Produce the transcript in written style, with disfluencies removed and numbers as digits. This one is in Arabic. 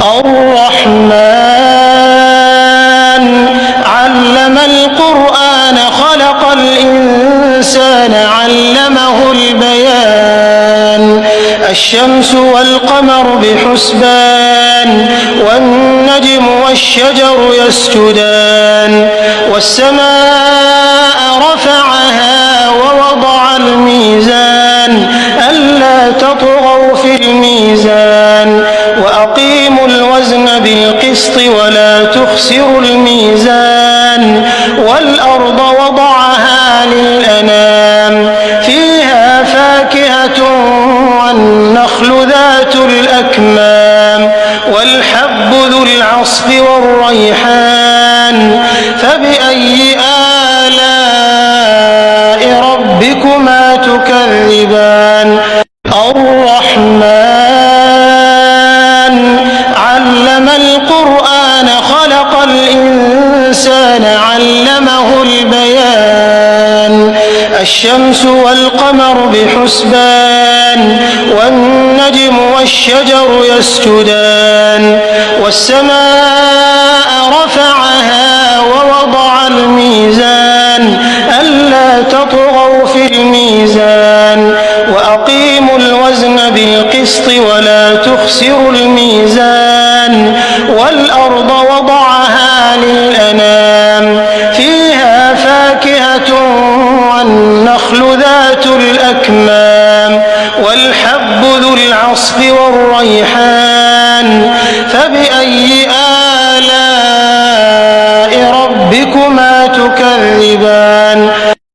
الرحمن علم القرآن خلق الإنسان علمه البيان الشمس والقمر بحسبان والنجم والشجر يسجدان والسماء رفعها ووضع الميزان ألا تطغوا في الميزان وأقيموا الوزن بالقسط ولا تخسروا الميزان والأرض وضعها للأنام فيها فاكهة والنخل ذات الأكمام والحب ذو العصف والريحان فبأي آلاء ربكما تكذبان الرحمن علم القرآن خلق الإنسان علمه البيان الشمس والقمر بحسبان والنجم والشجر يسجدان والسماء رفعها ووضع الميزان ألا تطغوا في الميزان وأقيموا الوزن بالقسط ولا تخسروا الميزان والأرض وضعها للأنام فيها فاكهة والنخل ذات الأكمام والحب ذو العصف والريحان فبأي آلاء ربكما تكذبان